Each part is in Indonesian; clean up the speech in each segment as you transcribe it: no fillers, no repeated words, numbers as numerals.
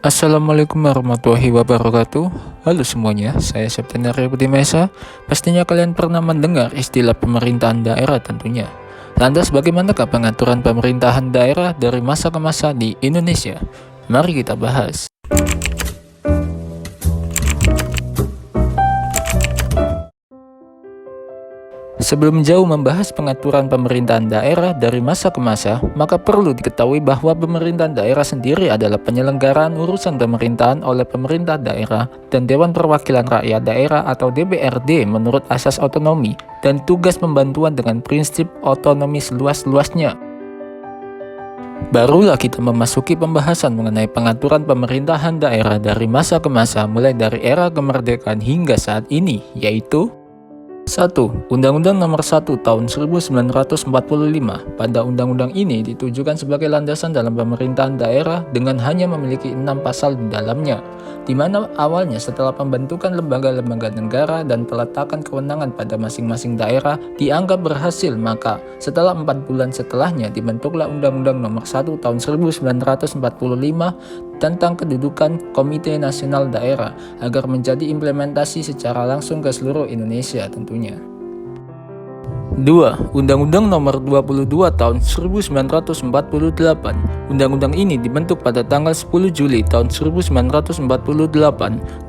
Assalamualaikum warahmatullahi wabarakatuh. Halo semuanya, saya Septian Budi Mesa. Pastinya kalian pernah mendengar istilah pemerintahan daerah tentunya. Lantas bagaimanakah pengaturan pemerintahan daerah dari masa ke masa di Indonesia? Mari kita bahas. Sebelum jauh membahas pengaturan pemerintahan daerah dari masa ke masa, maka perlu diketahui bahwa pemerintahan daerah sendiri adalah penyelenggaraan urusan pemerintahan oleh pemerintah daerah dan Dewan Perwakilan Rakyat Daerah atau DPRD menurut asas otonomi dan tugas pembantuan dengan prinsip otonomi seluas-luasnya. Barulah kita memasuki pembahasan mengenai pengaturan pemerintahan daerah dari masa ke masa mulai dari era kemerdekaan hingga saat ini, yaitu 1. Undang-Undang Nomor 1 Tahun 1945. Pada undang-undang ini ditujukan sebagai landasan dalam pemerintahan daerah dengan hanya memiliki 6 pasal di dalamnya, di mana awalnya setelah pembentukan lembaga-lembaga negara dan peletakan kewenangan pada masing-masing daerah dianggap berhasil, maka setelah 4 bulan setelahnya dibentuklah Undang-Undang Nomor 1 Tahun 1945 tentang kedudukan Komite Nasional Daerah agar menjadi implementasi secara langsung ke seluruh Indonesia tentunya. 2. Undang-Undang Nomor 22 Tahun 1948. Undang-undang ini dibentuk pada tanggal 10 Juli tahun 1948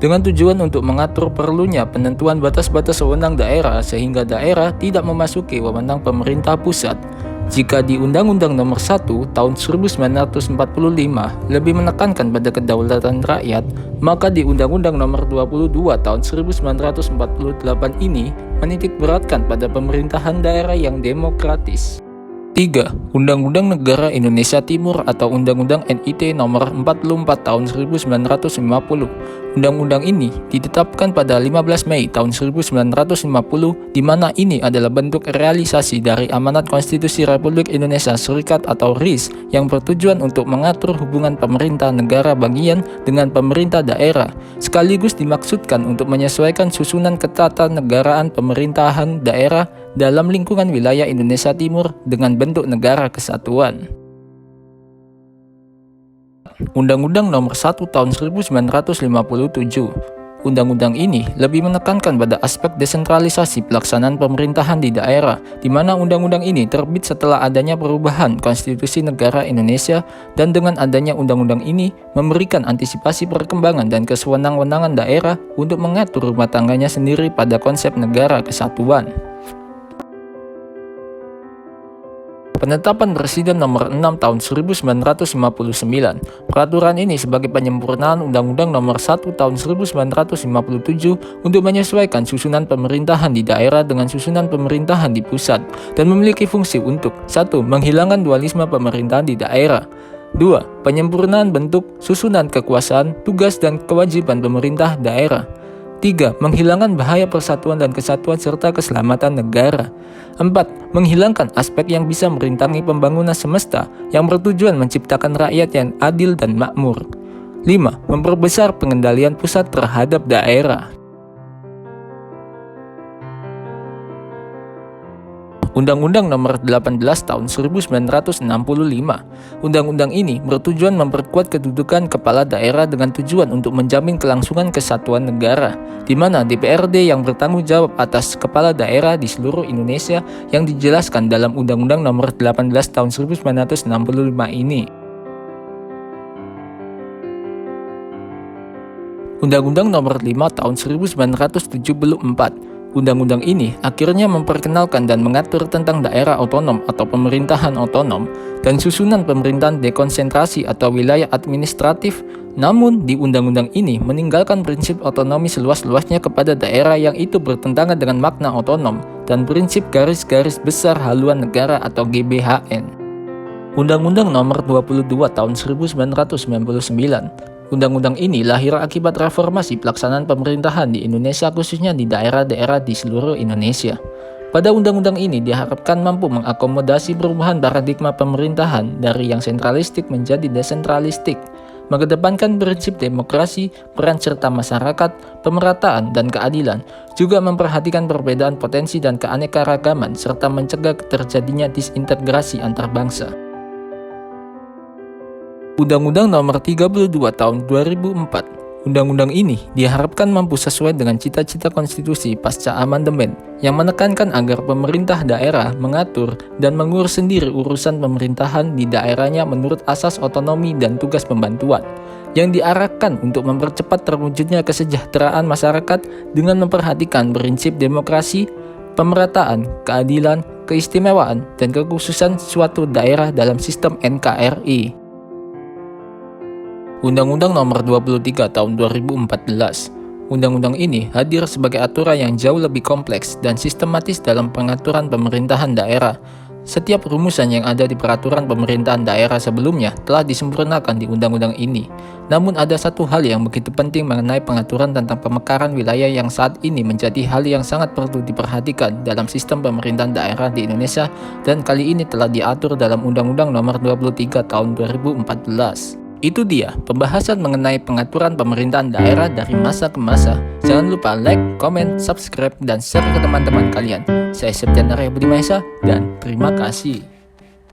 dengan tujuan untuk mengatur perlunya penentuan batas-batas wewenang daerah sehingga daerah tidak memasuki wewenang pemerintah pusat. Jika di Undang-Undang Nomor 1 Tahun 1945 lebih menekankan pada kedaulatan rakyat, maka di Undang-Undang Nomor 22 Tahun 1948 ini menitikberatkan pada pemerintahan daerah yang demokratis. 3. Undang-Undang Negara Indonesia Timur atau Undang-Undang NIT Nomor 44 Tahun 1950. Undang-undang ini ditetapkan pada 15 Mei tahun 1950, di mana ini adalah bentuk realisasi dari Amanat Konstitusi Republik Indonesia Serikat atau RIS yang bertujuan untuk mengatur hubungan pemerintah negara bagian dengan pemerintah daerah, sekaligus dimaksudkan untuk menyesuaikan susunan ketatanegaraan pemerintahan daerah dalam lingkungan wilayah Indonesia Timur dengan bentuk negara kesatuan. Undang-Undang Nomor 1 Tahun 1957. Undang-undang ini lebih menekankan pada aspek desentralisasi pelaksanaan pemerintahan di daerah, di mana undang-undang ini terbit setelah adanya perubahan Konstitusi Negara Indonesia, dan dengan adanya undang-undang ini memberikan antisipasi perkembangan dan kesewenang-wenangan daerah untuk mengatur rumah tangganya sendiri pada konsep negara kesatuan. Penetapan Presiden Nomor 6 Tahun 1959. Peraturan ini sebagai penyempurnaan Undang-Undang Nomor 1 Tahun 1957 untuk menyesuaikan susunan pemerintahan di daerah dengan susunan pemerintahan di pusat dan memiliki fungsi untuk 1. Menghilangkan dualisme pemerintahan di daerah. 2. Penyempurnaan bentuk, susunan kekuasaan, tugas dan kewajiban pemerintah daerah. 3. Menghilangkan bahaya persatuan dan kesatuan serta keselamatan negara. 4. Menghilangkan aspek yang bisa merintangi pembangunan semesta yang bertujuan menciptakan rakyat yang adil dan makmur. 5. Memperbesar pengendalian pusat terhadap daerah. Undang-Undang Nomor 18 Tahun 1965. Undang-undang ini bertujuan memperkuat kedudukan kepala daerah dengan tujuan untuk menjamin kelangsungan kesatuan negara, di mana DPRD yang bertanggung jawab atas kepala daerah di seluruh Indonesia yang dijelaskan dalam Undang-Undang Nomor 18 Tahun 1965 ini. Undang-Undang Nomor 5 Tahun 1974. Undang-undang ini akhirnya memperkenalkan dan mengatur tentang daerah otonom atau pemerintahan otonom dan susunan pemerintahan dekonsentrasi atau wilayah administratif. Namun di undang-undang ini meninggalkan prinsip otonomi seluas-luasnya kepada daerah yang itu bertentangan dengan makna otonom dan prinsip garis-garis besar haluan negara atau GBHN. Undang-Undang Nomor 22 Tahun 1999. Undang-undang ini lahir akibat reformasi pelaksanaan pemerintahan di Indonesia, khususnya di daerah-daerah di seluruh Indonesia. Pada undang-undang ini diharapkan mampu mengakomodasi perubahan paradigma pemerintahan dari yang sentralistik menjadi desentralistik, mengedepankan prinsip demokrasi, peran serta masyarakat, pemerataan, dan keadilan, juga memperhatikan perbedaan potensi dan keanekaragaman, serta mencegah terjadinya disintegrasi antar bangsa. Undang-Undang Nomor 32 Tahun 2004. Undang-undang ini diharapkan mampu sesuai dengan cita-cita konstitusi pasca amandemen yang menekankan agar pemerintah daerah mengatur dan mengurus sendiri urusan pemerintahan di daerahnya menurut asas otonomi dan tugas pembantuan, yang diarahkan untuk mempercepat terwujudnya kesejahteraan masyarakat dengan memperhatikan prinsip demokrasi, pemerataan, keadilan, keistimewaan, dan kekhususan suatu daerah dalam sistem NKRI. Undang-Undang Nomor 23 Tahun 2014. Undang-undang ini hadir sebagai aturan yang jauh lebih kompleks dan sistematis dalam pengaturan pemerintahan daerah. Setiap rumusan yang ada di peraturan pemerintahan daerah sebelumnya telah disempurnakan di undang-undang ini. Namun ada satu hal yang begitu penting mengenai pengaturan tentang pemekaran wilayah yang saat ini menjadi hal yang sangat perlu diperhatikan dalam sistem pemerintahan daerah di Indonesia, dan kali ini telah diatur dalam Undang-Undang Nomor 23 Tahun 2014. Itu dia pembahasan mengenai pengaturan pemerintahan daerah dari masa ke masa. Jangan lupa like, komen, subscribe, dan share ke teman-teman kalian. Saya Septian Arya Budi Mahesa, dan terima kasih.